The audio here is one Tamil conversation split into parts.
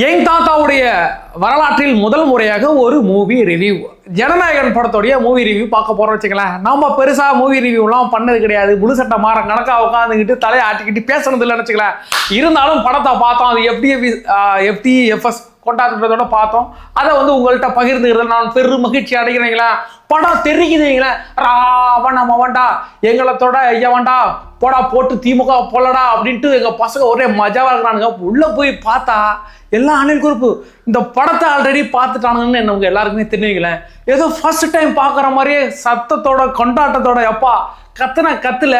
என் தாத்தாவுடைய வரலாற்றில் முதல் முறையாக ஒரு மூவி ரிவ்யூ. ஜனநாயகன் படத்துடைய மூவி ரிவ்யூ பார்க்க போறோம் வச்சுக்கலாம். நம்ம பெருசா மூவி ரிவ்யூலாம் பண்ணது கிடையாது. முழு சட்டை மாற கணக்கா உட்காந்துக்கிட்டு தலையை ஆட்டிக்கிட்டு பேசணுது இல்லைன்னு வச்சுக்கலாம். இருந்தாலும் படத்தை பார்த்தோம். அது FTFS கொண்டாடுறதோட பார்த்தோம். அதை உங்கள்கிட்ட பகிர்ந்துக்கிறது நான் பெரும் மகிழ்ச்சி அடைகிறீங்களா. படம் தெரியுதுங்களா, ராவணா மவன்டா எங்களை தொட ஐயவன்டா போடா போட்டு திமுக போலடா அப்படின்ட்டு எங்க பசங்க ஒரே மஜாவா இருக்கிறானுங்க. உள்ள போய் பார்த்தா எல்லா அணில் குரூப்பு இந்த படத்தை ஆல்ரெடி பார்த்துட்டானுங்கன்னு நமக்கு எல்லாருக்குமே தெரிஞ்சுங்களேன். ஏதோ ஃபர்ஸ்ட் டைம் பார்க்குற மாதிரியே சத்தத்தோட கொண்டாட்டத்தோட எப்பா கத்துல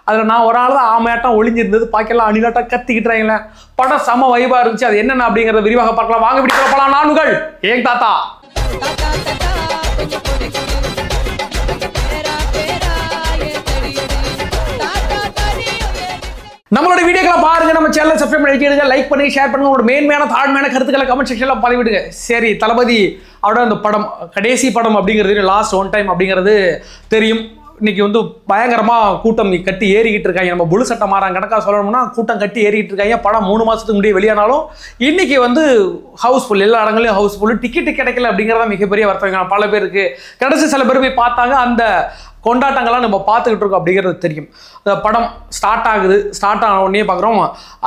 அதில் நான் ஒரு ஆள் தான் ஆமையாட்டம் ஒளிஞ்சிருந்தது, பாக்கெல்லாம் அணிலாட்டம் கத்திக்கிட்டாங்களே. படம் செம வைபா இருந்துச்சு. அது என்னென்ன அப்படிங்கிறத விரிவாக பார்க்கலாம். வாங்க வீடியோ போகலாம். நானுங்கள் ஏன் தாத்தா. நம்மளோட வீடியோக்களை பாருங்க, நம்ம சேனலை சப்ஸ்கிரைப் பண்ணிடுங்க, லைக் பண்ணி ஷேர் பண்ணுங்க. உங்களோட மேன்மையான தாழ்மையான கருத்துக்களை கமெண்ட் செக்ஷன்ல பதிவிடுங்க. சரி, தளபதி அவரோட அந்த படம் கடைசி படம் அப்படிங்கிறது லாஸ்ட் ஒன் டைம் அப்படிங்கிறது தெரியும். இன்னைக்கு பயங்கரமா கூட்டம் கட்டி ஏறிக்கிட்டு இருக்காங்க. நம்ம புழு சட்டை மாறாங்க கணக்கா சொல்லணும்னா கூட்டம் கட்டி ஏறிக்கிட்டு இருக்காங்க. படம் 3 மாசத்துக்கு முன்னாடி வெளியானாலும் இன்னைக்கு ஹவுஸ்ஃபுல், எல்லா இடங்களையும் ஹவுஸ்ஃபுல். டிக்கெட்டு கிடைக்கல அப்படிங்கிறத மிகப்பெரிய வருத்தம் பல பேருக்கு. கடைசி சில பேர் போய் பார்த்தாங்க. அந்த கொண்டாட்டங்கள்லாம் நம்ம பார்த்துக்கிட்டு இருக்கோம் அப்படிங்கிறது தெரியும். அந்த படம் ஸ்டார்ட் ஆன உடனே பார்க்குறோம்.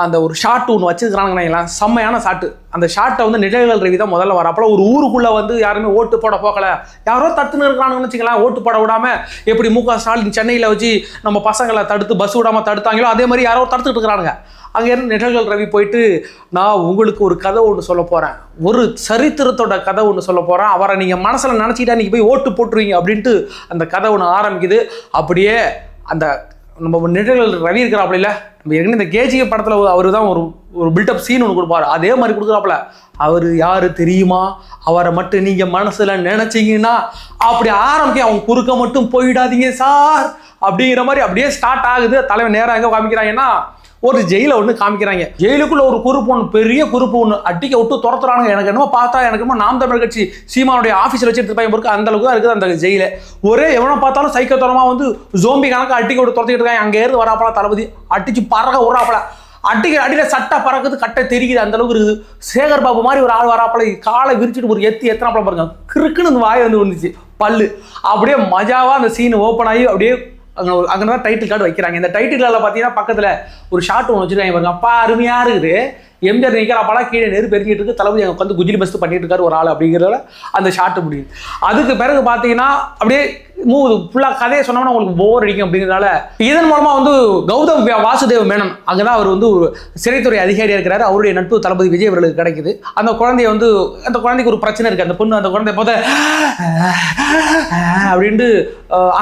அந்த ஒரு ஷாட் ஒன்று வச்சுருக்கிறாங்கன்னா செம்மையான ஷாட்டு. அந்த ஷாட்டை நிழல்கள் ரவி தான் முதல்ல வராப்பல. ஒரு ஊருக்குள்ளே யாருமே ஓட்டு போட போகலை, யாரோ தடுத்துன்னு இருக்கிறாங்கன்னு வச்சுக்கலாம். ஓட்டு போட விடாமல் எப்படி MK ஸ்டாலின் சென்னையில் வச்சு நம்ம பசங்களை தடுத்து பஸ் விடாமல் தடுத்தாங்களோ அதே மாதிரி யாரோ தடுத்துட்டு இருக்கிறானுங்க. அங்கேருந்து நிழல்கள் ரவி போயிட்டு நான் உங்களுக்கு ஒரு கதை ஒன்று சொல்ல போகிறேன், ஒரு சரித்திரத்தோட கதை ஒன்று சொல்ல போகிறேன், அவரை நீங்கள் மனசில் நினச்சிட்டா நீங்கள் போய் ஓட்டு போட்டுருவீங்க அப்படின்ட்டு அந்த கதை ஒன்று ஆரம்பிக்குது. அப்படியே அந்த நம்ம நிழல்கள் ரவி இருக்கிறாப்புல இல்லை, நம்ம ஏற்கனவே இந்த கேஜிஏ படத்தில் அவர் தான் ஒரு பில்டப் சீன் ஒன்று கொடுப்பாரு, அதே மாதிரி கொடுக்குறாப்புல. அவர் யார் தெரியுமா, அவரை மட்டும் நீங்கள் மனசில் நினச்சிங்கன்னா அப்படி ஆரம்பிக்க அவங்க குறுக்க மட்டும் போயிடாதீங்க சார் அப்படிங்கிற மாதிரி அப்படியே ஸ்டார்ட் ஆகுது. தலைவன் நேராக எங்கே காமிக்கிறாங்கன்னா ஒரு ஜெயிலை ஒன்று காமிக்கிறாங்க. ஜெயிலுக்குள்ள ஒரு குரூப் ஒன்று, பெரிய குரூப் ஒன்று அடிக்க விட்டு துரத்துறானுங்க. எனக்கு என்னமோ பார்த்தா எனக்கு என்னமோ நாம் தமிழ் கட்சி சீமானுடைய ஆஃபீஸில் வச்சு எடுத்து போய் அந்த அளவுக்கு தான் இருக்குது அந்த ஜெயில. ஒரே எவனை பார்த்தாலும் சைக்கத்தரமாக ஜோம்பி கணக்கு அடிக்க விட்டு துரத்திட்டு இருக்காங்க. அங்கே இருந்து வராப்பல தளபதி அடிச்சு பறக்க விடுறாப்பல. அடியில சட்டை பறக்குது, கட்டை தெரியுது, அந்த அளவுக்கு இருக்குது. சேகர் பாபு மாதிரி ஒரு ஆள் வராப்பல, காலை விரிச்சுட்டு ஒரு எத்தனாப்பல பாருங்க, கிறுக்குன்னு வாய் வந்துச்சு பல்லு. அப்படியே மஜாவா அந்த சீன் ஓப்பன் ஆகி அப்படியே அங்கதான் டைட்டில் கார்டு வைக்கிறாங்க. இந்த டைட்டில் கார்டில் பார்த்தீங்கன்னா பக்கத்தில் ஒரு ஷாட் ஒன்று வச்சுருக்காங்க பாருங்க. அப்பா அருமையாக இருக்குது. எம்ஜிஆர் நிற்கிறாப்பெல்லாம் கீழே நெருப்பு பெருக்கிட்டு இருக்கு, தளபதி அங்கே வந்து குஜிலி பஸ்ட் பண்ணிட்டு இருக்காரு ஒரு ஆள் அப்படிங்கிறத அந்த ஷாட்டு முடியுது. அதுக்கு பிறகு பார்த்தீங்கன்னா அப்படியே ஃபுல்லாக கதையை சொன்னோம்னா உங்களுக்கு போர் அடிக்கும் அப்படிங்கிறதுனால இதன் மூலமாக கௌதம் வாசுதேவ மேனன் அங்கதான் அவர் ஒரு சிறைத்துறை அதிகாரியாக இருக்கிறாரு. அவருடைய நட்பு தளபதி விஜய் அவர்களுக்கு கிடைக்குது. அந்த குழந்தைய அந்த குழந்தைக்கு ஒரு பிரச்சனை இருக்கு. அந்த பொண்ணு அந்த குழந்தைய போத அப்படின்ட்டு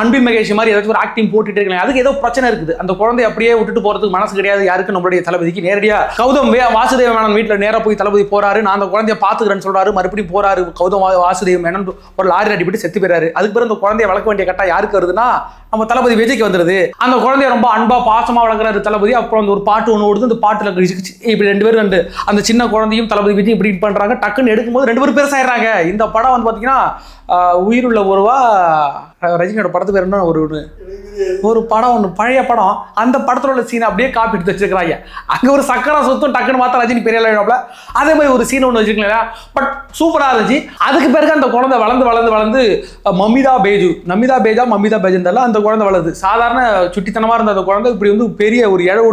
அன்பி மகேஷ் மாதிரி ஏதாச்சும் ஒரு ஆக்டிங் போட்டுட்டு இருக்கலாம். அதுக்கு ஏதோ பிரச்சனை இருக்குது. அந்த குழந்தைய அப்படியே விட்டுட்டு போறதுக்கு மனசு கிடையாது யாருக்கு, நம்மளுடைய தளபதிக்கு. நேரடியாக கௌதம் வாசுதேவ மேனன் வீட்டில் நேராக போய் தளபதி போறாரு, நான் அந்த குழந்தைய பார்த்துக்கிறேன்னு சொல்றாரு. மறுபடியும் போறாரு கௌதம் வாசுதேவ மேனன், ஒரு லாரி அடிபட்டு செத்து போயிறாரு. அதுக்கு பிறகு அந்த குழந்தைய வளர்க்க வேண்டிய கட்டா யாருக்கு வருதுன்னா நம்ம தளபதி விஜய்க்கு வந்துருது. அந்த குழந்தைய ரொம்ப அன்பா பாசமா வளர்க்குறாரு தளபதி. அப்புறம் ஒரு பாட்டு ஒன்று ஓடுது. அந்த பாட்டுல இப்படி 2 பேரும் அந்த சின்ன குழந்தையும் தளபதி விஜய் இப்படி பண்றாங்க. டக்குன்னு எடுக்கும்போது 2 பேரும் பெருசாயிடுறாங்க. இந்த படம் பாத்தீங்கன்னா உயிருள்ள ஒருவா ரஜினியோட படத்து பேர் என்ன ஒரு படம் ஒன்று பழைய படம், அந்த படத்துல உள்ள சீனை அப்படியே காப்பி எடுத்து வச்சிருக்கிறாங்க. அங்கே ஒரு சக்கரை சுத்தம் டக்குன்னு பார்த்தா ரஜினி பெரிய ஆளாயிடும்ல, அதே மாதிரி ஒரு சீன் ஒன்று வச்சுருக்கீங்களா. பட் சூப்பராக இருந்துச்சு. அதுக்கு பிறகு அந்த குழந்தை வளர்ந்து மமிதா பேஜுன்னு தெரியல, அந்த குழந்தை வளருது. சாதாரண சுட்டித்தனமாக இருந்த அந்த குழந்தை இப்படி பெரிய ஒரு இழவு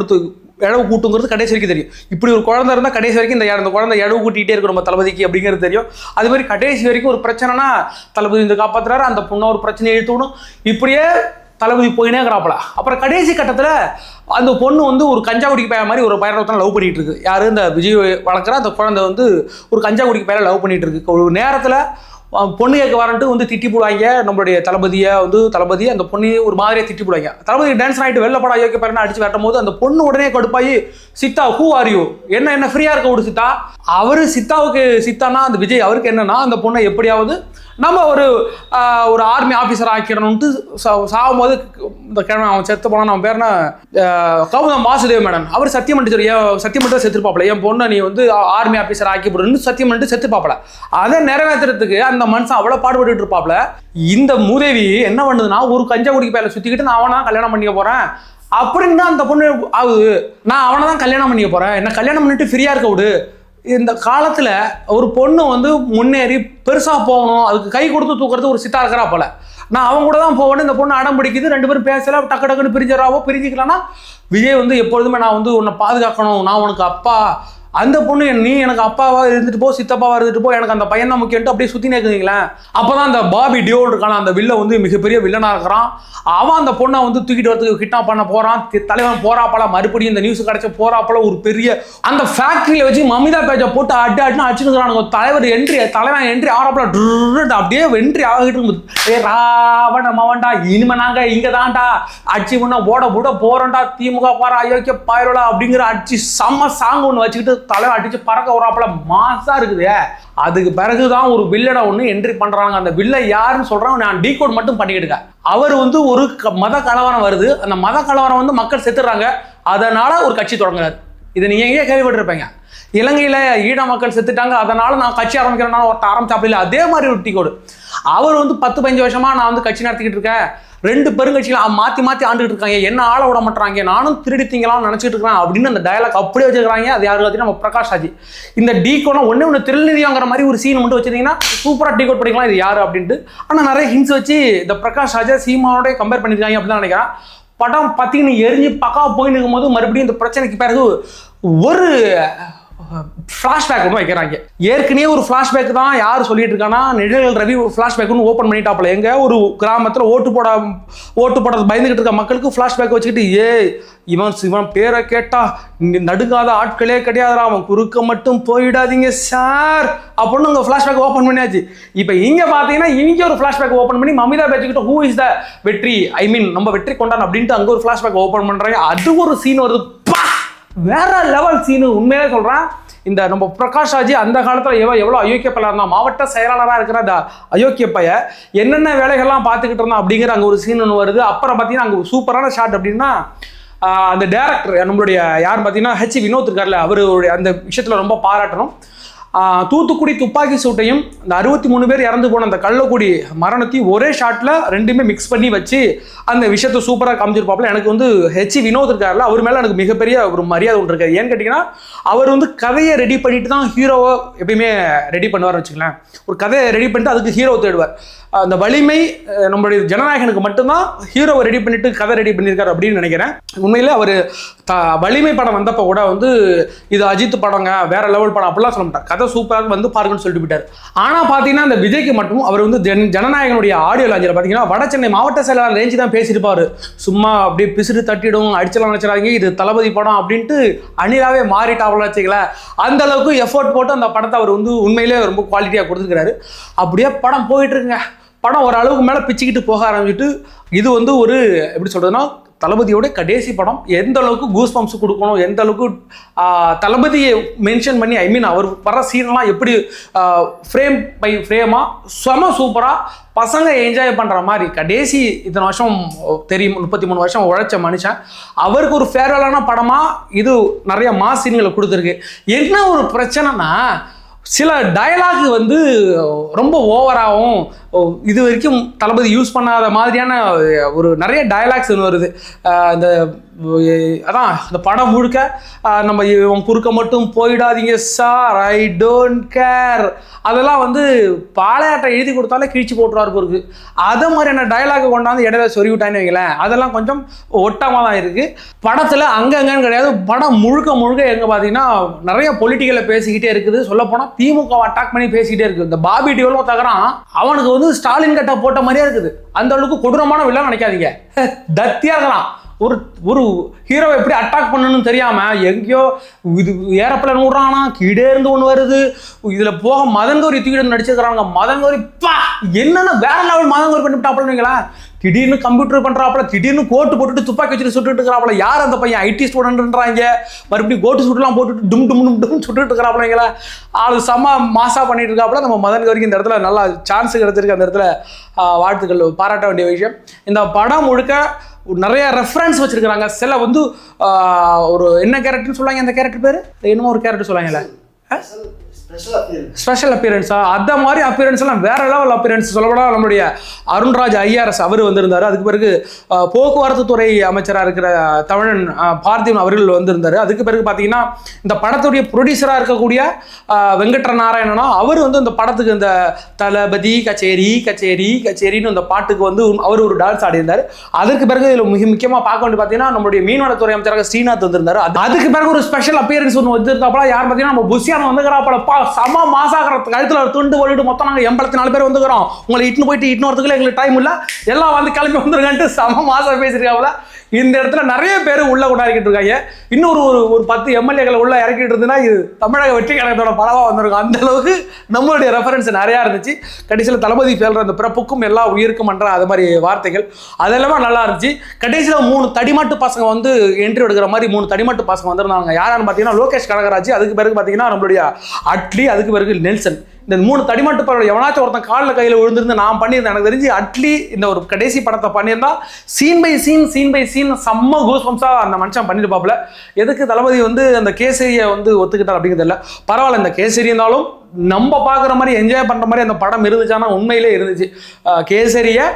கூட்டுங்கிறது கடைசி வரைக்கும் தெரியும். இப்படி ஒரு குழந்தை இருந்தால் கடைசி வரைக்கும் இந்த குழந்தை இழவு கூட்டிகிட்டே இருக்கும் நம்ம தளபதிக்கு அப்படிங்கிறது தெரியும். அது மாதிரி கடைசி வரைக்கும் ஒரு பிரச்சனைனா தளபதி காப்பாற்றுறாரு, அந்த பொண்ணை ஒரு பிரச்சனையை இழுத்துவிடும். இப்படியே தளபதி போயினே இருக்கிறாப்புல. அப்புறம் கடைசி கட்டத்தில் அந்த பொண்ணு ஒரு கஞ்சா குடிக்கு பையன் மாதிரி ஒரு பையனை லவ் பண்ணிட்டு இருக்கு. யாரு, இந்த விஜய் வளர்க்குற அந்த குழந்தை ஒரு கஞ்சா குடிக்கு பையனை லவ் பண்ணிட்டு இருக்கு. ஒரு நேரத்தில் பொண்ணு கேட்க வரன்ட்டு திட்டி போடுவாங்க நம்மளுடைய தளபதி அந்த பொண்ணு ஒரு மாதிரியே திட்டி போடுவாங்க. தளபதி டான்ஸ் ஆகிட்டு வெளில படம் யோக்கிய பேரனை அடிச்சு வெட்டும் போது அந்த பொண்ணு உடனே கடுப்பாயி, சித்தா ஹூ ஆர் யூ, என்ன ஃப்ரீயா இருக்க விடு சித்தா. அவரு சித்தாவுக்கு சித்தானா அந்த விஜய் அவருக்கு என்னன்னா அந்த பொண்ணை எப்படியாவது நம்ம ஒரு ஆர்மி ஆஃபீஸர் ஆக்கிடணும்ட்டு சாகும் போது இந்த கிழமை அவன் செத்து போனான். நம்ம பேர்னா கௌதம் வாசுதேவ மேனன். அவர் சத்தியம் பண்ணிட்டு செத்துருப்பாப்ல, என் பொண்ணை நீ ஆர்மி ஆஃபீஸர் ஆக்கிவிடுன்னு சத்தியம் பண்ணிட்டு செத்துப்பாப்ல. அதை நிறைவேற்றுறதுக்கு அந்த மனுஷன் அவ்வளோ பாடுபட்டு இருப்பாப்ல. இந்த மூதேவி என்ன பண்ணுதுன்னா ஒரு கஞ்சா குடிக்கு பேரை சுற்றிக்கிட்டு நான் அவனா கல்யாணம் பண்ணிக்க போறேன் அப்படின்னு அந்த பொண்ணு ஆகுது. நான் அவனை தான் கல்யாணம் பண்ணிக்க போறேன், என்ன கல்யாணம் பண்ணிட்டு ஃப்ரீயா இருக்க விடு, இந்த காலத்தில் ஒரு பொண்ணு வந்து முன்னேறி பெருசாக போகணும், அதுக்கு கை கொடுத்து தூக்குறது ஒரு சித்தா இருக்கிறா போல. நான் அவங்க கூட தான் போவேன்னு, இந்த பொண்ணு அடம் பிடிக்குது, 2 பேரும் பேசல, டக்கு டக்குன்னு பிரிஞ்சிடறாவோ. பிரிஞ்சிக்கலாம்னா விஜய் வந்து எப்பொழுதுமே நான் வந்து உன்னை பாதுகாக்கணும், நான் உனக்கு அப்பா, அந்த பொண்ணு நீ எனக்கு அப்பாவா இருந்துட்டு போ, சித்தப்பாவா இருந்துட்டு போ, எனக்கு அந்த பையன் தான் முக்கியம்ட்டு அப்படியே சுற்றி நேக்குங்களேன். அப்போதான் அந்த பாபி டியோல் இருக்கான அந்த வில்ல வந்து மிகப்பெரிய வில்லனாக இருக்கிறான். அவன் அந்த பொண்ணை வந்து தூக்கிட்டு வரதுக்கு கிட்னாப் பண்ண போறான். தலைவன் போறாப்பல, மறுபடியும் இந்த நியூஸ் கிடைச்ச போறாப்பல ஒரு பெரிய அந்த ஃபேக்டரியில வச்சு மமிதா பேஜை போட்டு அட்டுன்னு அடிச்சுக்கிறானுங்க. தலைவன் என்ட்ரி ஆறாப்பல அப்படியே என்ட்ரி ஆகிட்டு இருக்குது. ராவண மவன்டா, இனிமே நாங்க இங்க தான்டா அடிச்சு முன்னா ஓட கூட போறோம்டா, திமுக பாரா அயோக்கிய பாயிரோடா அப்படிங்கிற அடிச்சு செம்ம சாங் ஒன்று வச்சுக்கிட்டு தலைவன் அடிச்சு பறக்க வராப்பல மாசா இருக்குது. அதுக்கு பிறகுதான் ஒரு வில்லனை ஒன்று என்ட்ரி பண்றாங்க. அந்த வில்லை யாருன்னு சொல்றாங்க, நான் டீகோட் மட்டும் பண்ணிக்கிட்டு இருக்கேன். அவர் வந்து ஒரு மத கலவரம் வருது, அந்த மத கலவரம் வந்து மக்கள் செத்துறாங்க, அதனால ஒரு கட்சி தொடங்குறாரு. இதை நீங்க எங்கேயே கேள்விப்பட்டிருப்பீங்க. இலங்கையில ஈழ மக்கள் செத்துட்டாங்க, அதனால நான் கட்சி ஆரம்பிக்கிறேன்னா ஒருத்த ஆரம்பிச்சாப்பில்ல, அதே மாதிரி ஒரு டீகோடு. அவர் வந்து 10-15 வருஷமா நான் வந்து கட்சி நடத்திக்கிட்டு இருக்கேன், 2 பெருங்கட்சிகளை மாற்றி மாற்றி ஆண்டுகிட்டு இருக்காங்க, என்ன ஆள விட மாட்டாங்க, நானும் திருடி திங்கலாம்னு நினச்சிட்டு இருக்கிறேன் அப்படின்னு அந்த டயலாக் அப்படியே வச்சுக்கிறாங்க. அது யாரு பார்த்தீங்கன்னா நம்ம பிரகாஷ் ராஜ். இந்த டீகோனா ஒன்று திருநிதிங்கிற மாதிரி ஒரு சீன் மட்டும் வச்சிருந்தீங்கன்னா சூப்பராக டீகோட் பண்ணிக்கலாம் இது யாரு அப்படின்ட்டு. ஆனால் நிறைய ஹிண்ட்ஸ் வச்சு இந்த பிரகாஷ் ராஜா சீமானோட கம்பேர் பண்ணியிருக்காங்க அப்படின்னு தான் நினைக்கிறேன். படம் பார்த்தீங்கன்னு எரிஞ்சு பக்கா போய் நிற்கும் போது மறுபடியும் இந்த பிரச்சனைக்கு பிறகு ஒரு ஃப்ளாஷ்பேக் ஒன்று வைக்கிறாங்க. ஏற்கனவே ஒரு ஃப்ளாஷ்பேக் தான் யார் சொல்லிட்டு இருக்கான்னா, நிழல் ரவி ஃப்ளாஷ்பேக் ஒன்று ஓப்பன் பண்ணிட்டாப்புல. எங்க ஒரு கிராமத்தில் ஓட்டு போடுறது பயந்துகிட்டு இருக்க மக்களுக்கு ஃப்ளாஷ்பேக் வச்சுக்கிட்டு, இவன் பேரை கேட்டா நடுங்காத ஆட்களே கிடையாதுரா, அவன் குறுக்க மட்டும் போயிடாதீங்க சார் அப்படின்னு உங்க ஃப்ளாஷ்பேக் ஓப்பன் பண்ணியாச்சு. இப்போ இங்க பாத்தீங்கன்னா இங்க ஒரு ஃப்ளாஷ்பேக் ஓப்பன் பண்ணி மமிதா பேச்சுக்கிட்ட ஹூ இஸ் த வெற்றி, ஐ மீன் நம்ம வெற்றி கொண்டான் அப்படின்ட்டு அங்க ஒரு ஃப்ளாஷ்பேக் ஓப்பன் பண்றாங்க. அது ஒரு சீன் வருது, வேற லெவல் சீனு. உண்மையிலே சொல்றேன், இந்த நம்ம பிரகாஷ் ராஜ் அந்த காலத்தில் எவ்வளோ அயோக்கிய பையன் இருந்தான், மாவட்ட செயலாளராக இருக்கிற அந்த அயோக்கிய பைய என்னென்ன வேலைகள்லாம் பார்த்துக்கிட்டு இருந்தான் அப்படிங்கிற அங்கே ஒரு சீன் ஒன்று வருது. அப்புறம் பார்த்தீங்கன்னா அங்கே சூப்பரான ஷாட் அப்படின்னா அந்த டேரக்டர் நம்மளுடைய யார் பார்த்தீங்கன்னா வினோத் இருக்கார்ல, அவருடைய அந்த விஷயத்தில் ரொம்ப பாராட்டணும். தூத்துக்குடி துப்பாக்கி சூட்டையும் இந்த 63 பேர் இறந்து போன அந்த கள்ளக்குடி மரணத்தையும் ஒரே ஷாட்டில் ரெண்டுமே மிக்ஸ் பண்ணி வச்சு அந்த விஷயத்தை சூப்பராக காமிச்சிருப்பாப்புல. எனக்கு வந்து வினோத் இருக்காருல, அவர் மேலே எனக்கு மிகப்பெரிய ஒரு மரியாதை ஒன்று இருக்காரு. ஏன்னு கேட்டிங்கன்னா, அவர் வந்து கதையை ரெடி பண்ணிட்டு தான் ஹீரோவை எப்பயுமே ரெடி பண்ணுவார்னு வச்சுக்கலாம். ஒரு கதையை ரெடி பண்ணிட்டு அதுக்கு ஹீரோ தேடுவார். அந்த வலிமை நம்மளுடைய ஜனநாயகனுக்கு மட்டும்தான் ஹீரோவை ரெடி பண்ணிட்டு கதை ரெடி பண்ணியிருக்காரு அப்படின்னு நினைக்கிறேன். உண்மையிலே அவர் வலிமை படம் வந்தப்போ கூட வந்து இது அஜித் படங்க, வேற லெவல் படம் அப்படிலாம் சொல்ல மாட்டார், கதை சூப்பராக வந்து பாருங்கன்னு சொல்லிட்டு போயிட்டார். ஆனால் பார்த்தீங்கன்னா அந்த விஜய்க்கு மட்டும் அவர் வந்து ஜனநாயகனுடைய ஆடியோ லாஞ்சில் பார்த்தீங்கன்னா வட சென்னை மாவட்ட செயலாளர் ரேஞ்சு தான் பேசியிருப்பார். சும்மா அப்படியே பிசுறு தட்டிடும், அடிச்சலாம் நினைச்சாங்க, இது தளபதி படம் அப்படின்ட்டு அணிலாவே மாறிட்டாவில் வச்சுக்கல. அந்த அளவுக்கு எஃபோர்ட் போட்டு அந்த படத்தை அவர் வந்து உண்மையிலே ரொம்ப குவாலிட்டியாக கொடுத்துருக்காரு. அப்படியே படம் போயிட்டு இருக்குங்க. படம் ஒரு அளவுக்கு மேலே பிச்சுக்கிட்டு போக ஆரம்பிச்சுட்டு, இது வந்து ஒரு எப்படி சொல்றதுன்னா தளபதியோட கடைசி படம். எந்த அளவுக்கு கூஸ் பம்ப்ஸ் கொடுக்கணும், எந்த அளவுக்கு தளபதியை மென்ஷன் பண்ணி, ஐ மீன் அவர் வர சீன்லாம் எப்படி ஃப்ரேம் பை ஃப்ரேமாக செம சூப்பராக பசங்க என்ஜாய் பண்ணுற மாதிரி கடைசி இத்தனை வருஷம் தெரியும் 33 வருஷம் உழைச்ச மனுஷன், அவருக்கு ஒரு ஃபேர்வெலான படமாக இது நிறைய மாஸ் சீன்களை கொடுத்துருக்கு. என்ன ஒரு பிரச்சனைனா, சில டயலாக் வந்து ரொம்ப ஓவராகவும் இது வரைக்கும் தளபதி யூஸ் பண்ணாத மாதிரியான ஒரு நிறைய டயலாக்ஸ் வருது. இந்த அதான் இந்த படம் முழுக்க நம்ம இவன் குறுக்க மட்டும் போயிடாதீங்க சார், ஐ டோன்ட் கேர், அதெல்லாம் வந்து பாளையாட்டை எழுதி கொடுத்தாலே கிழிச்சு போட்டுருவாரு பொருக்கு. அதை மாதிரியான டயலாக் கொண்டாந்து இடையில சொறி விட்டான்னு வைங்களேன், அதெல்லாம் கொஞ்சம் ஒட்டமாக தான் இருக்குது. படத்தில் அங்கங்கன்னு கிடையாது, படம் முழுக்க முழுக்க எங்கே பார்த்தீங்கன்னா நிறைய பொலிட்டிக்கலை பேசிக்கிட்டே இருக்குது. சொல்லப்போனால் திமுக அட்டாக் பண்ணி பேசிக்கிட்டே இருக்குது. இந்த பாபி டியோலும் தகரான், அவனுக்கு வந்து ஸ்டாலின் கட்டை போட்ட மாதிரியே இருக்குது. அந்த அளவுக்கு கொடூரமான வில்லன் நினைக்காதீங்க, தத்தியா இருக்கிறான். ஒரு ஹீரோவை எப்படி அட்டாக் பண்ணணும்னு தெரியாம எங்கேயோ இது ஏரோப்ளேன் விடுறானா, கீழே இருந்து ஒன்று வருது, இதுல போக மதங்கோரி தூக்கிட்டு நடிச்சிருக்கிறாங்க. மதங்கோரி என்னன்னா வேற லெவல் மதங்கோரி பண்ணிவிட்டாப்பா. திடீர்னு கம்ப்யூட்டர் பண்றாப்புல, திடீர்னு கோட்டு போட்டுட்டு துப்பாக்கி வச்சுட்டு சுட்டுட்டு இருக்கிறாப்புல. யார் அந்த பையன், ஐடி ஸ்டூடெண்ட்ன்றாங்க, மறுபடியும் கோட்டு சுட்டுலாம் போட்டுட்டு டும் டும் டும் டும் சுட்டுட்டு இருக்கிறாப்புலங்களா. அது செம்ம மாசா பண்ணிட்டு இருக்காப்புல. நம்ம மதங்கோரிக்கு இந்த இடத்துல நல்லா சான்ஸ் கிடைச்சிருக்கு. அந்த இடத்துல வாழ்த்துக்கள், பாராட்ட வேண்டிய விஷயம். இந்த படம் முழுக்க நிறைய ரெஃபரன்ஸ் வச்சிருக்கிறாங்க. சில வந்து ஒரு என்ன கேரக்டர்னு சொல்லுவாங்க, அந்த கேரக்டர் பேரு என்னமோ ஒரு கேரக்டர் சொல்லுவாங்கல்ல, ஸ்பெஷல் அப்பியரன்ஸா? அந்த மாதிரி அப்பியரன்ஸ் எல்லாம் வேற லெவல் அப்பியரன்ஸ். சொல்லப்போனா நம்மளுடைய அருண்ராஜ் ஐஆர்எஸ் அவர் வந்திருந்தாரு. அதுக்கு பிறகு போக்குவரத்து துறை அமைச்சராக இருக்கிற தமிழன் பார்த்திபன் அவர்கள் வந்திருந்தாரு. அதுக்கு பிறகு பார்த்தீங்கன்னா இந்த படத்துடைய ப்ரொடியூசராக இருக்கக்கூடிய வெங்கட்ர நாராயணனா அவர் வந்து இந்த படத்துக்கு இந்த தளபதி கச்சேரி கச்சேரி கச்சேரின்னு இந்த பாட்டுக்கு வந்து அவர் ஒரு டான்ஸ் ஆடியிருந்தார். அதுக்கு பிறகு இதில் மிக முக்கியமாக பார்க்க வேண்டிய பார்த்தீங்கன்னா நம்மளுடைய மீன்வளத்துறை அமைச்சராக ஸ்ரீநாத் வந்திருந்தாரு. அதுக்கு பிறகு ஒரு ஸ்பெஷல் அப்பியரன்ஸ் ஒன்று வந்திருந்தாப்பா. யார் பார்த்தீங்கன்னா நம்ம புஷியான வந்துக்கிறாப்பா, சம மாசாகிற கழுத்துல துண்டு போட்டு மொத்தம் நாங்கள் 84 பேர் வந்துக்கிறோம், உங்களை இட்டுன்னு போயிட்டு இட்டுன்னு வரதுக்குள்ள எங்களுக்கு டைம் இல்லை, எல்லாம் வந்து கிளம்பி வந்துருங்கன்ட்டு சம மாசம் பேசியிருக்காப்புல. இந்த இடத்துல நிறைய பேர் உள்ள கொண்டாடிக்கிட்டு இருக்காங்க. இன்னொரு ஒரு 10 எம்எல்ஏக்களை உள்ள இறக்கிட்டு இருந்ததுன்னா இது தமிழக வெற்றி கழகத்தோட படமாக வந்திருக்கும். அந்த அளவுக்கு நம்மளுடைய ரெஃபரன்ஸ் நிறையா இருந்துச்சு. கடைசியில் தளபதி சொல்ற அந்த பிறப்புக்கும் எல்லா உயிருக்கும் என்ற அது மாதிரி வார்த்தைகள் அதெல்லாமே நல்லா இருந்துச்சு. கடைசியில் 3 தடிமாட்டு பசங்க வந்து என்ட்ரி எடுக்கிற மாதிரி 3 தடிமாட்டு பசங்க வந்திருந்தாங்க. யாரான்னு பார்த்தீங்கன்னா லோகேஷ் கனகராஜ், அதுக்கு பிறகு பார்த்தீங்கன்னா நம்மளுடைய அட்லி, அதுக்கு பிறகு நெல்சன். இந்த 3 தடிமாட்டு படம் எவனாச்சும் ஒருத்தன் காலில் கையில் விழுந்திருந்து நான் பண்ணியிருந்தேன். எனக்கு தெரிஞ்சு அட்லி இந்த ஒரு கடைசி படத்தை பண்ணியிருந்தா சீன் பை சீன் செம்ம கூஸ்பம்ஸாக அந்த மனுஷன் பண்ணிருப்பாப்புல. எதுக்கு தளபதி வந்து அந்த கேசரியை வந்து ஒத்துக்கிட்டார் அப்படிங்கிறது இல்லை. பரவாயில்ல, இந்த கேசரி இருந்தாலும் நம்ம பார்க்குற மாதிரி என்ஜாய் பண்ணுற மாதிரி அந்த படம் இருந்துச்சானா உண்மையிலே இருந்துச்சு. கேசரியை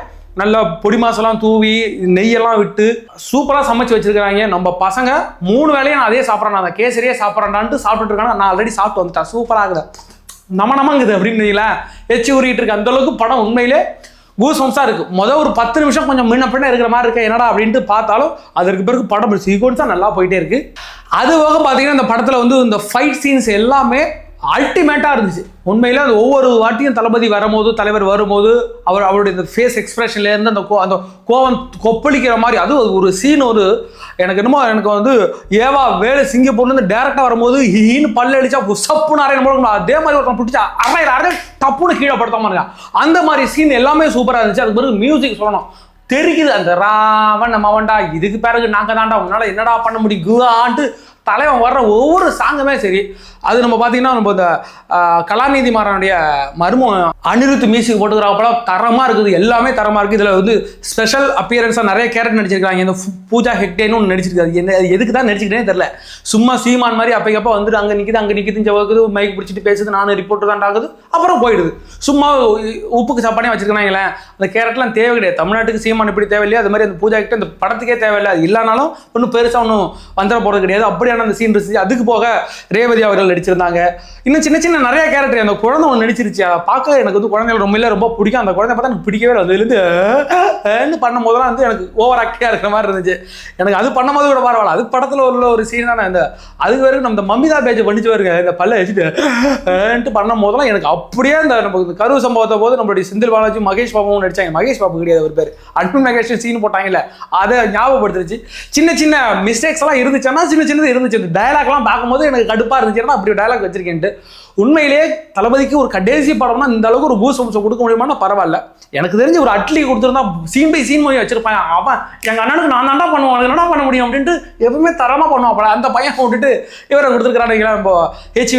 நல்லா பொடி மாசெல்லாம் தூவி நெய்யெல்லாம் விட்டு சூப்பராக சமைச்சு வச்சிருக்கிறாங்க. நம்ம பசங்க 3 வேளையும் நான் அதே சாப்பிட்றேன், அந்த கேசரியே சாப்பிட்றேன்ட்டு சாப்பிட்டுட்டு இருக்காங்க. நான் ஆல்ரெடி சாப்பிட்டு வந்துட்டேன், சூப்பராக இருக்குது, நமங்குது அப்படின்னு எச்சி ஊறிட்டு இருக்கு. அந்த அளவுக்கு படம் உண்மையிலே கூஸ்பம்ஸாக இருக்குது. ஒரு 10 நிமிஷம் கொஞ்சம் முன்ன பின்ன இருக்கிற மாதிரி இருக்கு, என்னடா அப்படின்ட்டு பார்த்தாலும் அதற்கு பிறகு படம் சீக்வன்ஸாக நல்லா போயிட்டே இருக்கு. அது போக பார்த்தீங்கன்னா இந்த படத்தில் வந்து இந்த ஃபைட் சீன்ஸ் எல்லாமே அல்டிமேட்டாக இருந்துச்சு. உண்மையில் அந்த ஒவ்வொரு வாட்டியும் தளபதி வரும்போது, தலைவர் வரும்போது அவருடைய இந்த ஃபேஸ் எக்ஸ்பிரஷன்லேருந்து அந்த கோவம் கொப்பளிக்கிற மாதிரி அது ஒரு சீன். எனக்கு வந்து ஏவா வேலை சிங்கப்பூர்லேருந்து டேரெக்டாக வரும்போது ஹீன்னு பல்லு அடிச்சா சப்புன்னு அரையணும், அதே மாதிரி ஒருத்தன் பிடிச்சா அரை டப்புன்னு கீழே படுத்தாம இருக்கா. அந்த மாதிரி சீன் எல்லாமே சூப்பராக இருந்துச்சு. அதுக்கு பிறகு மியூசிக் சொல்லணும், தெரிக்குது அந்த ராவன் மவன்டா, இதுக்கு பிறகு நாங்கள் தாண்டா, உன்னால் என்னடா பண்ண முடியும் குவான்ட்டு தலைவன் வர்ற ஒவ்வொரு சாங்குமே சரி. அது நம்ம பார்த்தீங்கன்னா நம்ம இந்த கலாநிதி மாறனுடைய மர்மம் அனிருத் மியூசிக் போட்டுக்கிறாப்பல தரமாக இருக்குது, எல்லாமே தரமாக இருக்குது. இதில் வந்து ஸ்பெஷல் அப்பியரன்ஸாக நிறைய கேரக்டர் நடிச்சிருக்காங்க. இந்த பூஜா ஹெக்டேன்னு ஒன்று நடிச்சிருக்காரு. என்ன எதுக்கு தான் நடிச்சுக்கிட்டே தெரில, சும்மா சீமான் மாதிரி அப்போ வந்துட்டு அங்கே நிற்கிது ஜவுக்குது, மைக் பிடிச்சிட்டு பேசுது, நான் ரிப்போர்ட்டு தான் ஆகுது, அப்புறம் போயிடுது. சும்மா உப்புக்கு சாப்பானே வச்சிருக்காங்களேன். அந்த கேரக்டர்லாம் தேவை கிடையாது. தமிழ்நாட்டுக்கு சீமான் இப்படி தேவையில்லையா, அது மாதிரி அந்த பூஜா ஹெக்டே அந்த படத்துக்கே தேவையில்லை. அது இல்லைனாலும் ஒன்றும் பெருசாக ஒன்றும் வந்துட போகிறது கிடையாது. அப்படியான அந்த சீன் இருந்துச்சு. அதுக்கு போக ரேவதி அவர்கள் நடிச்சிருந்தாங்க. இன்னும் சின்ன நிறைய கேரக்டர். அந்த குழந்தை ஒன்று நடிச்சிருச்சு, அதை பார்க்க எனக்கு வந்து குழந்தைகள் ரொம்ப பிடிக்கும். அந்த குழந்தை பார்த்தா எனக்கு பிடிக்கவே இல்லை. அதுலேருந்து பண்ணும் போதெல்லாம் வந்து எனக்கு ஓவர் ஆக்டிவாக இருக்கிற மாதிரி இருந்துச்சு. எனக்கு அது பண்ணும்போது கூட பரவாயில்ல, அது படத்தில் உள்ள ஒரு சீன் தானே. இந்த அதுக்கு வரைக்கும் நம்ம மம்மிதா பேஜ் பண்ணிச்சு வருங்க, இந்த பல்ல வச்சுட்டு பண்ணும் போதெல்லாம் எனக்கு அப்படியே இந்த நம்ம கரு சம்பவத்தை போது நம்மளுடைய செந்தில் பாலாஜி மகேஷ் பாபுவும் நடிச்சாங்க. மகேஷ் பாபு கிடையாது ஒரு பேர், அட்மின் மகேஷ் சீன் போட்டாங்கல்ல, அதை ஞாபகப்படுத்துருச்சு. சின்ன மிஸ்டேக்ஸ் எல்லாம் இருந்துச்சுன்னா சின்னது இருந்துச்சு. இந்த டயலாக்லாம் பார்க்கும்போது எனக்கு கடுப்பாக இருந்துச்சுன்னா அப்படி டயலாக் வச்சிருக்கேன்ட்டு. உண்மையிலேயே தளபதிக்கு ஒரு கடைசி படம்னா இந்த அளவுக்கு ஒரு கூஸ்பம்ஸ் கொடுக்க முடியுமானா பரவாயில்ல. எனக்கு தெரிஞ்சு ஒரு அட்லி கொடுத்துருந்தா சீன் பை சீன் மொழி வச்சிருப்பேன். அவன் எங்கள் அண்ணனுக்கு நான் தாண்டா பண்ணுவான், என்னடா பண்ண முடியும் அப்படின்ட்டு எப்பவுமே தரமாக பண்ணுவான். அந்த பையன் விட்டுட்டு இவரை கொடுத்துருக்கிறான். இப்போ ஹெச்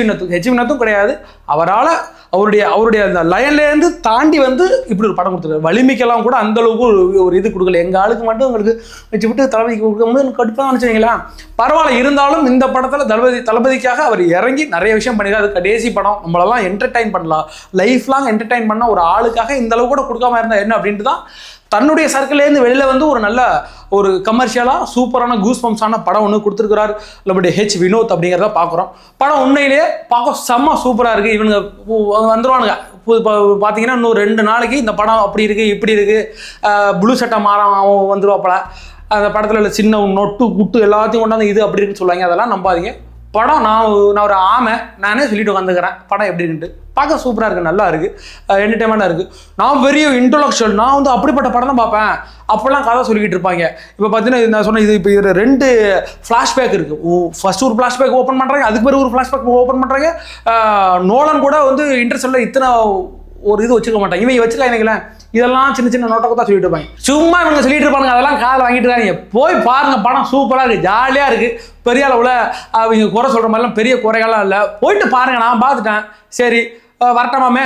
வினத்தும் கிடையாது, அவரால் அவருடைய அந்த லயன்லேருந்து தாண்டி வந்து இப்படி ஒரு படம் கொடுத்துருக்காரு. வலிமைக்கெல்லாம் கூட அந்த அளவுக்கு ஒரு இது கொடுக்கல. எங்கள் ஆளுக்கு மட்டும் உங்களுக்கு வச்சு விட்டு தளபதிக்கு கொடுக்கும்போது எனக்கு கடுப்பாக நினச்சிங்களா. பரவாயில்ல, இருந்தாலும் இந்த படத்தில் தளபதிக்காக அவர் இறங்கி நிறைய விஷயம் பண்ணியிருக்காரு. அது கடைசி படம், நம்மளெல்லாம் என்டர்டைன் பண்ணலாம், லைஃப் லாங் என்டர்டைன் பண்ண ஒரு ஆளுக்காக இந்த அளவு கூட கொடுக்காம இருந்தால் என்ன அப்படின்ட்டு தான் தன்னுடைய சர்க்கிள்லேருந்து வெளியில் வந்து ஒரு நல்ல ஒரு கமர்ஷியலாக சூப்பரான கூஸ்பம்ஸான படம் ஒன்று கொடுத்துருக்கிறார் நம்மளுடைய ஹெச் வினோத் அப்படிங்கிறத பார்க்குறோம். படம் உண்மையிலேயே பார்க்க செம்ம சூப்பராக இருக்குது. இவனுங்க வந்துடுவானுங்க பார்த்தீங்கன்னா இன்னும் 2 நாளைக்கு இந்த படம் அப்படி இருக்குது இப்படி இருக்குது, ப்ளூ சட்டை அவன் வந்துடுவாப்பல. அந்த படத்தில் உள்ள சின்ன நொட்டு குட்டு எல்லாத்தையும் கொண்டாந்து இது அப்படி இருக்குன்னு சொல்லுவாங்க, அதெல்லாம் நம்பாதீங்க. படம் நான் ஒரு ஆமை, நானே சொல்லிட்டு உட்காந்துக்கிறேன் படம் எப்படி இருக்குன்ட்டு. பார்க்க சூப்பராக இருக்குது, நல்லா இருக்குது, என்டர்டைன்மெண்ட்டாக இருக்குது. நான் பெரிய இன்டலெக்சுவல், நான் வந்து அப்படிப்பட்ட படம் தான் பார்ப்பேன் அப்போல்லாம் கதை சொல்லிக்கிட்டு இருப்பாங்க. இப்போ பார்த்தீங்கன்னா நான் சொன்னேன், இப்போ இதில் 2 ஃப்ளாஷ்பேக் இருக்குது. ஃபர்ஸ்ட் ஒரு ஃப்ளாஷ்பேக் ஓப்பன் பண்ணுறாங்க, அதுக்கு பிறகு ஒரு ஃப்ளாஷ்பேக் ஓப்பன் பண்ணுறாங்க. நோலன் கூட வந்து இன்ட்ரெஸ்டில் இத்தனை ஒரு இது வச்சுக்க மாட்டாங்க, இவங்க வச்சுக்கலாம் நினைக்கல. இதெல்லாம் சின்ன நோட்டத்தை தான் சொல்லிட்டு இருப்பாங்க, சும்மா இவங்க சொல்லிட்டு இருப்பாங்க, அதெல்லாம் காதில் வாங்கிட்டு இருக்காங்க. போய் பாருங்க, படம் சூப்பராக இருக்குது, ஜாலியாக இருக்குது. பெரிய அளவில் அவங்க குறை சொல்கிற மாதிரிலாம் பெரிய குறைகள்லாம் இல்லை, போயிட்டு பாருங்க. நான் பார்த்துட்டேன். சரி வரட்டமாமே.